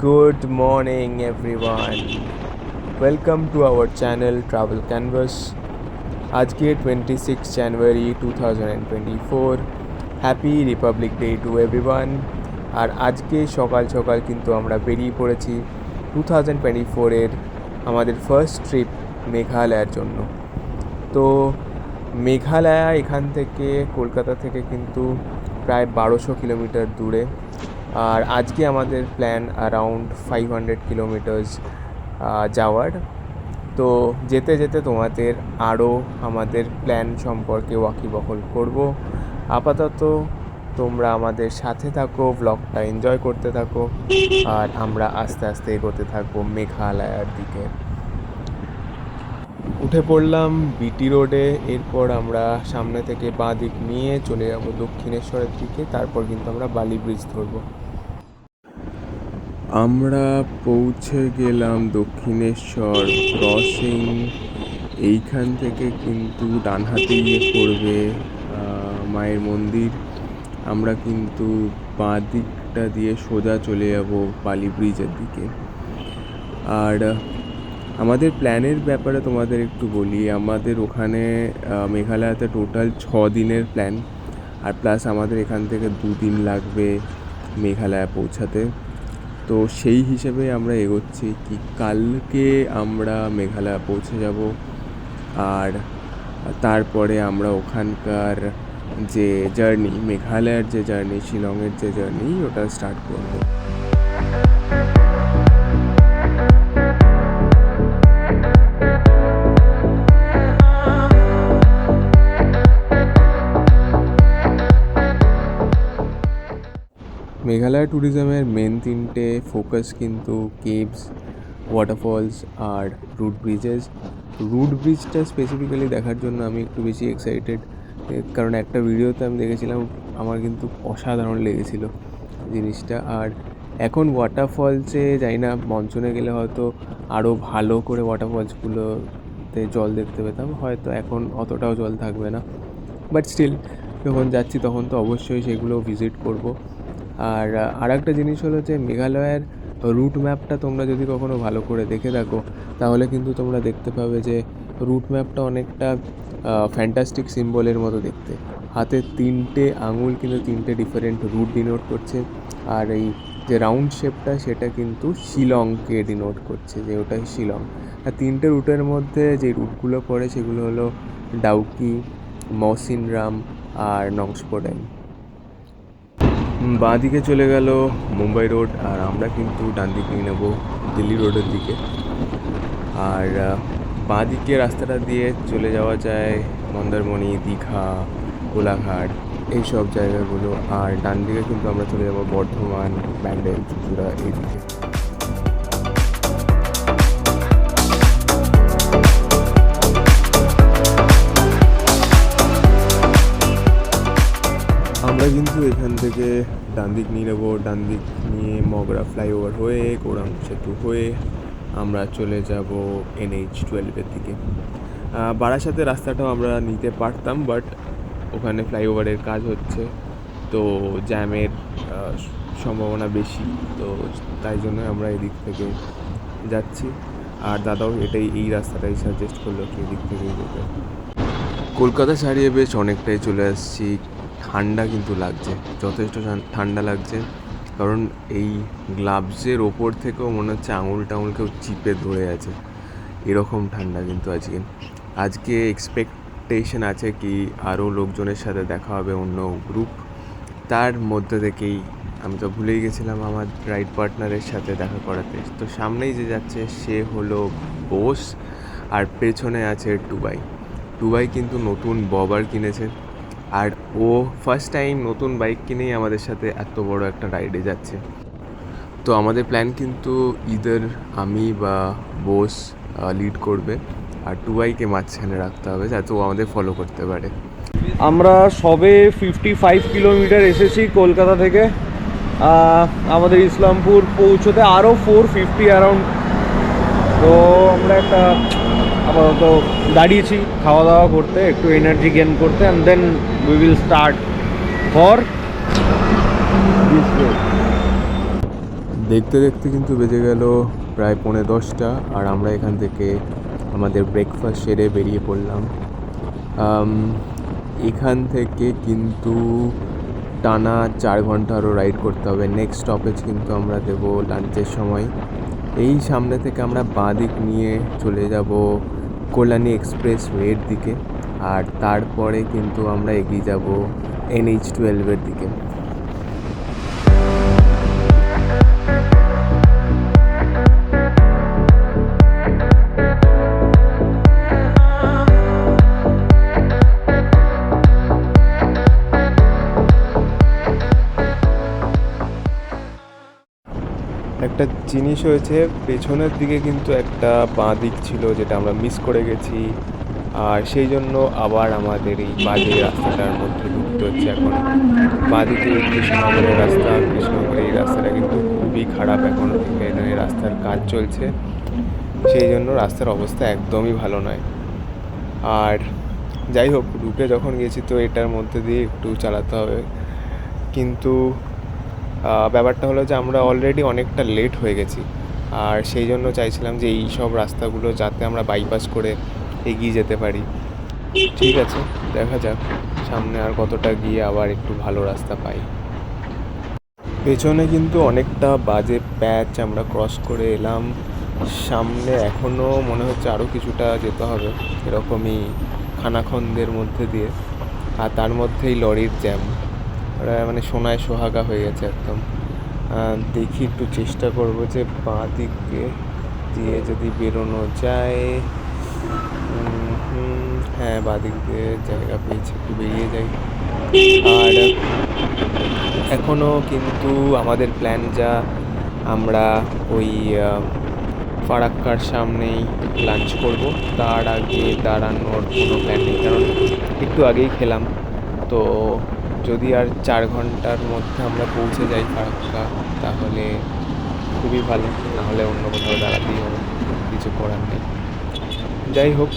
Good morning everyone. Welcome to our channel Travel Canvas. আজকে 26 January 2024. Happy Republic Day to everyone. আর আজকে সকাল সকাল কিন্তু আমরা বেরিয়ে পড়েছি 2024-এর আমাদের ফার্স্ট ট্রিপ মেঘালয়ার জন্য। তো মেঘালয়া এখান থেকে কলকাতা থেকে কিন্তু প্রায় 1200 কিলোমিটার দূরে। আর আজকে আমাদের প্ল্যান অ্যারাউন্ড 500 কিলোমিটার্স যাওয়ার। তো যেতে যেতে তোমাদের আরও আমাদের প্ল্যান সম্পর্কে ওয়াকিবহল করব। আপাতত তোমরা আমাদের সাথে থাকো, ব্লগটা এনজয় করতে থাকো, আর আমরা আস্তে আস্তে এগোতে থাকবো মেঘালয়ার দিকে। উঠে পড়লাম বিটি রোডে। এরপর আমরা সামনে থেকে বাঁ দিক নিয়ে চলে যাব দক্ষিণেশ্বরের দিকে, তারপর কিন্তু আমরা বালি ব্রিজ ধরবো। আমরা পৌঁছে গেলাম দক্ষিণেশ্বর ক্রসিং। এইখান থেকে কিন্তু ডান হাতে গিয়ে পড়বে মায়ের মন্দির। আমরা কিন্তু বাঁ দিকটা দিয়ে সোজা চলে যাব বালি ব্রিজের দিকে। আর আমাদের প্ল্যানের ব্যাপারে তোমাদের একটু বলি। আমাদের ওখানে মেঘালয়াতে টোটাল 6 দিনের প্ল্যান, আর প্লাস আমাদের এখান থেকে 2 দিন লাগবে মেঘালয়া পৌঁছাতে। তো সেই হিসেবে আমরা এগোচ্ছি কি কালকে আমরা মেঘালয়া পৌঁছে যাব, আর তারপরে আমরা ওখানকার যে জার্নি, মেঘালয়ার যে জার্নি, শিলংয়ের যে জার্নি, ওটা স্টার্ট করব। মেঘালয় ট্যুরিজমের মেন 3টে ফোকাস কিন্তু কেভস, ওয়াটারফলস আর রুট ব্রিজেস। রুট ব্রিজটা স্পেসিফিক্যালি দেখার জন্য আমি একটু বেশি এক্সাইটেড, কারণ একটা ভিডিওতে আমি দেখেছিলাম, আমার কিন্তু অসাধারণ লেগেছিল জিনিসটা। আর এখন ওয়াটারফলসে যাই না, মনসুনে গেলে হয়তো আরও ভালো করে ওয়াটারফলসগুলোতে জল দেখতে পেতাম। হয়তো এখন অতটাও জল থাকবে না, বাট স্টিল যখন যাচ্ছি তখন তো অবশ্যই সেগুলো ভিজিট করব। আর একটা জিনিস হলো যে মেঘালয়ের রুট ম্যাপটা তোমরা যদি কখনো ভালো করে দেখে থাকো, তাহলে কিন্তু তোমরা দেখতে পাবে যে রুট ম্যাপটা অনেকটা ফ্যান্টাস্টিক সিম্বলের মতো দেখতে। হাতে 3টে আঙুল কিন্তু 3টে ডিফারেন্ট রুট ডিনোট করছে। আর এই যে রাউন্ড শেপটা, সেটা কিন্তু শিলংকে ডিনোট করছে, যে ওটাই শিলং। আর 3টে রুটের মধ্যে যে রুটগুলো পড়ে সেগুলো হলো ডাউকি, মৌসিনরাম আর নংসপোডাইম। বাঁ দিকে চলে গেল মুম্বাই রোড, আর আমরা কিন্তু ডান দিকে নিয়ে নেব দিল্লি রোডের দিকে। আর বাঁ দিকে রাস্তাটা দিয়ে চলে যাওয়া যায় মন্দারমণি, দীঘা, কোলাঘাট, এইসব জায়গাগুলো। আর ডান দিকে কিন্তু আমরা চলে যাব বর্ধমান, ব্যান্ডেল, চুচুড়া এই দিকে। আমরা কিন্তু এখান থেকে ডান দিক নিয়ে নেবো। ডান দিক নিয়ে মগরা ফ্লাইওভার হয়ে, কোরাম সেতু হয়ে আমরা চলে যাব NH-12-এর দিকে। বারাসাতে রাস্তাটাও আমরা নিতে পারতাম, বাট ওখানে ফ্লাইওভারের কাজ হচ্ছে, তো জ্যামের সম্ভাবনা বেশি, তো তাই জন্য আমরা এদিক থেকে যাচ্ছি। আর দাদাও এই রাস্তাটাই সাজেস্ট করলো কি এদিক থেকেই যেতে। কলকাতা ছাড়িয়ে বেশ অনেকটাই চলে আসছি। ঠান্ডা কিন্তু লাগছে, যথেষ্ট ঠান্ডা লাগছে, কারণ এই গ্লাভসের ওপর থেকেও মনে হচ্ছে আঙুল টাঙুল কেউ চিপে ধরে আছে, এরকম ঠান্ডা কিন্তু আজকে এক্সপেকটেশন আছে কি আরও লোকজনের সাথে দেখা হবে, অন্য গ্রুপ। তার মধ্যে থেকেই আমি তো ভুলেই গেছিলাম আমার রাইড পার্টনারের সাথে দেখা করাতে। তো সামনেই যে যাচ্ছে সে হলো বোস, আর পেছনে আছে টুবাই কিন্তু নতুন ববার কিনেছে, আর ও ফার্স্ট টাইম নতুন বাইক কিনেই আমাদের সাথে এত বড় একটা রাইডে যাচ্ছে। তো আমাদের প্ল্যান কিন্তু ইদার আমি বা বোস লিড করবে, আর টুবাইকে মাঝখানে রাখতে হবে যাতে ও আমাদের ফলো করতে পারে। আমরা সবে 55 কিলোমিটার এসেছি কলকাতা থেকে। আমাদের ইসলামপুর পৌঁছতে আরও 450 অ্যারাউন্ড। তো আমরা একটা আপাতত দাঁড়িয়েছি খাওয়া দাওয়া করতে, একটু এনার্জি গেইন করতে, and then we will start for this road. দেখতে দেখতে কিন্তু বেজে গেল প্রায় 10:45, আর আমরা এখান থেকে আমাদের ব্রেকফাস্ট সেরে বেরিয়ে পড়লাম। এখান থেকে কিন্তু টানা 4 ঘন্টা আরও রাইড করতে হবে। নেক্সট স্টপেজ কিন্তু আমরা দেব লাঞ্চের সময়। এই সামনে থেকে আমরা বাঁ দিক নিয়ে চলে যাব কল্যাণী এক্সপ্রেস ওয়ের দিকে, আর তারপরে কিন্তু আমরা এগিয়ে যাব NH12 দিকে। একটা জিনিস হয়েছে, পেছনের দিকে কিন্তু একটা বাঁ দিক ছিল যেটা আমরা মিস করে গেছি, আর সেই জন্য আবার আমাদের এই বাজে রাস্তাটার মধ্যে ঢুকতে হচ্ছে। এখন বাঁ দিকে কৃষ্ণনগরের রাস্তা, কৃষ্ণনগরের এই রাস্তাটা কিন্তু খুবই খারাপ, এখন এখানে রাস্তার কাজ চলছে, সেই জন্য রাস্তার অবস্থা একদমই ভালো নয়। আর যাই হোক, ঢুকে যখন গেছি তো এটার মধ্যে দিয়ে একটু চালাতে হবে, কিন্তু ব্যাপারটা হলো যে আমরা অলরেডি অনেকটা লেট হয়ে গেছি, আর সেই জন্য চাইছিলাম যে এই সব রাস্তাগুলো যাতে আমরা বাইপাস করে এগিয়ে যেতে পারি। ঠিক আছে, দেখা যাক সামনে আর কতটা গিয়ে আবার একটু ভালো রাস্তা পাই। পেছনে কিন্তু অনেকটা বাজে প্যাচ আমরা ক্রস করে এলাম, সামনে এখনও মনে হচ্ছে আরও কিছুটা যেতে হবে এরকমই খানাখন্দের মধ্যে দিয়ে, আর তার মধ্যেই লরির জ্যাম, ওরা মানে সোনায় সোহাগা হয়ে গেছে একদম। দেখি একটু চেষ্টা করব যে বাঁ দিকে দিয়ে যদি বেরোনো যায়। হ্যাঁ, বাঁ দিক দিয়ে জায়গা পেয়েছি, একটু বেরিয়ে যাই। আর এখনও কিন্তু আমাদের প্ল্যান যা, আমরা ওই ফারাক্কার সামনেই লাঞ্চ করব, তার আগে দাঁড়ানোর কোনো প্ল্যান নেই, কারণ একটু আগেই খেলাম। তো যদি আর 4 ঘন্টার মধ্যে আমরা পৌঁছে যাই ফারাক্কা তাহলে খুবই ভালো, নাহলে অন্য কোথাও দাঁড়াতেই হবে, কিছু করার নেই। যাই হোক,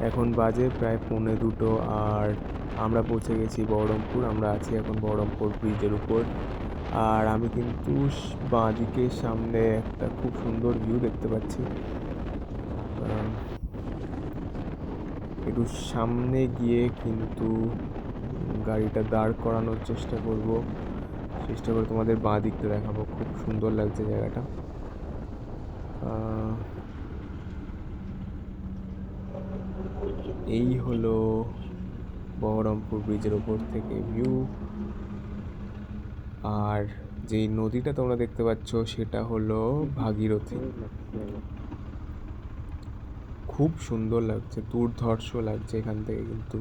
এখন বাজে প্রায় 1:45, আর আমরা পৌঁছে গেছি বহরমপুর। আমরা আছি এখন বহরমপুর ব্রিজের উপর, আর আমি কিন্তু বাঁ দিকের সামনে একটা খুব সুন্দর ভিউ দেখতে পাচ্ছি। একটু সামনে গিয়ে কিন্তু গাড়িটা দাঁড় করানোর চেষ্টা করে তোমাদের বাঁ দিকটা দেখাবো। খুব সুন্দর লাগছে জায়গাটা। এই হলো বহরমপুর ব্রিজের ওপর থেকে ভিউ, আর যেই নদীটা তোমরা দেখতে পাচ্ছ সেটা হলো ভাগীরথী। খুব সুন্দর লাগছে, দুর্ধর্ষ লাগছে এখান থেকে কিন্তু।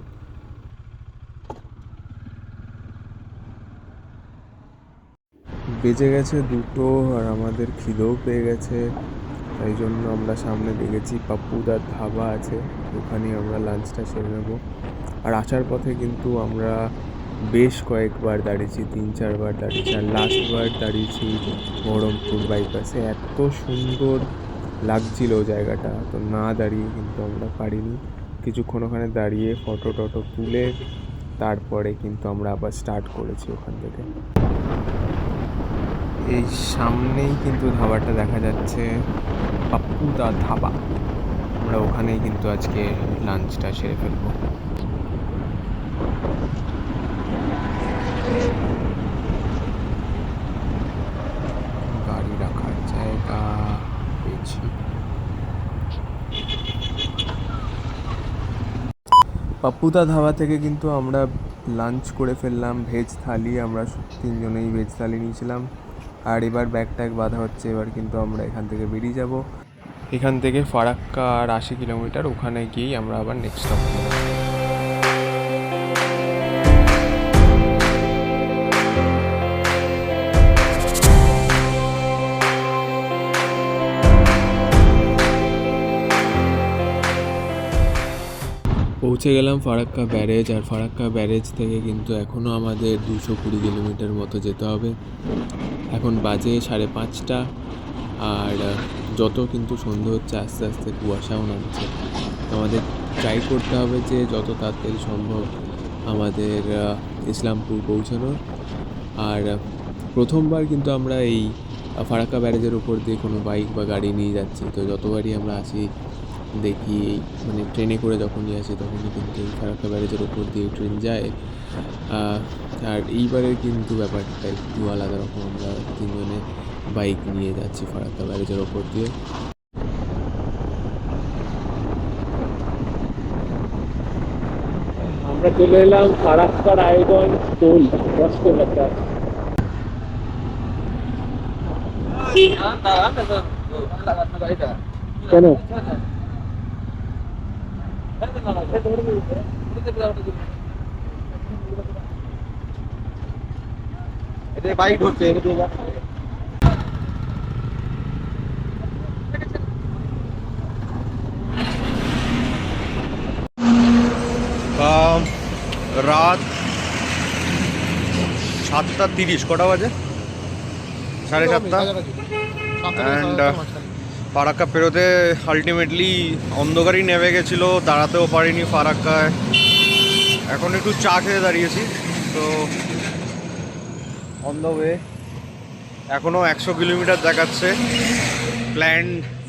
বেজে গেছে 2টো, আর আমাদের খিদেও পেয়ে গেছে, তাই জন্য আমরা সামনে দেখেছি পাপ্পুদার ধাবা আছে, ওখানেই আমরা লাঞ্চটা সেরে নেব। আর আসার পথে কিন্তু আমরা বেশ কয়েকবার দাঁড়িয়েছি, 3-4 বার দাঁড়িয়েছি, আর লাস্টবার দাঁড়িয়েছি বহরমপুর বাইপাসে। এত সুন্দর লাগছিল জায়গাটা, তো না দাঁড়িয়ে কিন্তু আমরা পারিনি। কিছুক্ষণ ওখানে দাঁড়িয়ে ফটো টটো তুলে তারপরে কিন্তু আমরা আবার স্টার্ট করেছি ওখান থেকে। এই সামনেই কিন্তু ধাবাটা দেখা যাচ্ছে, পাপ্পুদা ধাবা। আমরা ওখানেই কিন্তু আজকে লাঞ্চটা সেরে ফেলবো। পাপ্পুদা ধাবা থেকে কিন্তু আমরা লাঞ্চ করে ফেললাম, ভেজ থালি। আমরা তিনজনেই ভেজ থালি নিয়েছিলাম। আর এবার ব্যাগ ট্যাগ বাঁধা হচ্ছে। এবার কিন্তু আমরা এখান থেকে বেরিয়ে যাব। এখান থেকে ফারাক্কা আর 80 কিলোমিটার, ওখানে গিয়েই আমরা আবার নেক্সট স্টপ নেব। পৌঁছে গেলাম ফারাক্কা ব্যারেজ। আর ফারাক্কা ব্যারেজ থেকে কিন্তু এখনও আমাদের 220 কিলোমিটার মতো যেতে হবে। এখন বাজে 5:30। আর যত কিন্তু সন্ধে হচ্ছে আস্তে আস্তে কুয়াশাও নামছে। তো আমাদের ট্রাই করতে হবে যে যত তাড়াতাড়ি সম্ভব আমাদের ইসলামপুর পৌঁছানোর। আর প্রথমবার কিন্তু আমরা এই ফারাক্কা ব্যারেজের উপর দিয়ে কোনো বাইক বা গাড়ি নিয়ে যাচ্ছি। তো যতবারই আমরা আসি দেখি, মানে ট্রেনে করে যখনই আসি তখনই কিন্তু ফারাক্কা ব্যারেজের উপর দিয়ে ট্রেন যায়। আর এইবারের কিন্তু ব্যাপারটা একটু আলাদা রকম। আমরা তিনজনে বাইক নিয়ে যাচ্ছি ফারাক্কা ব্যারেজের ওপর দিয়ে। আমরা চলে এলাম ফারাক্কার আয়োজন টোল ক্রস কলকাতা। কেন বাইক ঢুকছে রাত 7:30, কটা বাজে? 7:30। অ্যান্ড ফারাক্কা পেরোতে আলটিমেটলি অন্ধকারই নেমে গেছিলো, দাঁড়াতেও পারিনি ফারাক্কায়। এখন একটু চা খেয়ে দাঁড়িয়েছি। তো অন দ্য ওয়ে, এখনও 100 কিলোমিটার দেখাচ্ছে প্ল্যান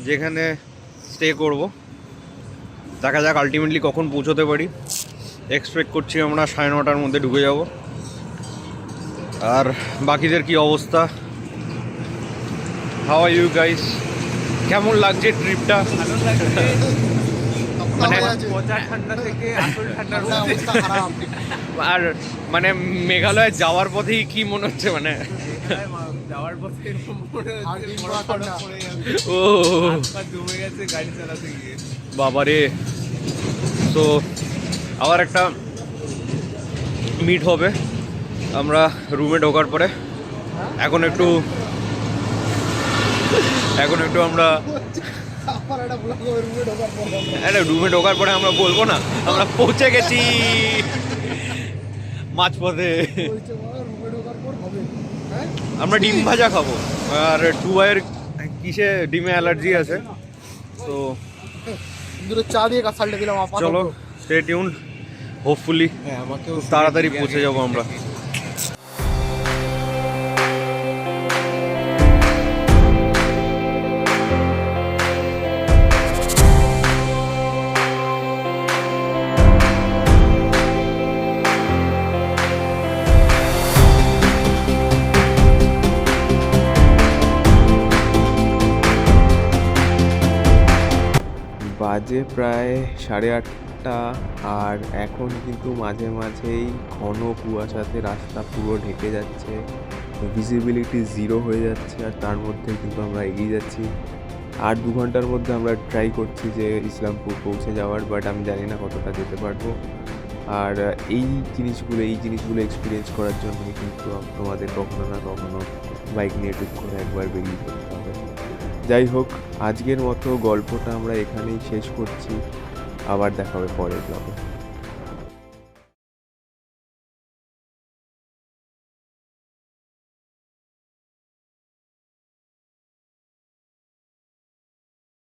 যেখানে স্টে করব। দেখা যাক আলটিমেটলি কখন পৌঁছতে পারি। এক্সপেক্ট করছি আমরা 9:30টার মধ্যে ঢুকে যাব। আর বাকিদের কি অবস্থা? How are you guys? কেমন লাগছে ট্রিপটা? মানে ঠান্ডা থেকে আসল ঠান্ডার অবস্থা খারাপ। আর মানে মেঘালয় যাওয়ার পথেই কি মনে হচ্ছে, মানে যাওয়ার পথে ও জমে গেছে গাড়ি চালাতে গিয়ে, বাবারে। তো আবার একটা মিট হবে আমরা রুমে ঢোকার পরে। এখন একটু আমরা রুমে ঢোকার পরে আমরা বলবো না আমরা পৌঁছে গেছি মাঝপথে। আমরা ডিম ভাজা খাবো। আর টুয়ের কিসে ডিমে অ্যালার্জি আছে, তো চা দিয়ে কাঁচালটা দিলাম। চলো স্টে টিউন। হোপফুলি তাড়াতাড়ি পৌঁছে যাবো আমরা। বাজে প্রায় 8:30। আর এখন কিন্তু মাঝে মাঝেই ঘন কুয়াশাতে রাস্তা পুরো ঢেকে যাচ্ছে, ভিজিবিলিটি 0 হয়ে যাচ্ছে। আর তার মধ্যে কিন্তু আমরা এগিয়ে যাচ্ছি। আর 2 ঘন্টার মধ্যে আমরা ট্রাই করছি যে ইসলামপুর পৌঁছে যাওয়ার, বাট আমি জানি না কতটা যেতে পারবো। আর এই জিনিসগুলো এক্সপিরিয়েন্স করার জন্য কিন্তু তোমাদের কখনো না কখনো বাইক নিয়ে টুক করে একবার বেরিয়ে পড়তে হবে। যাই হোক, আজকের মতো গল্পটা আমরা এখানেই শেষ করছি। আবার দেখা হবে পরের ব্লগে।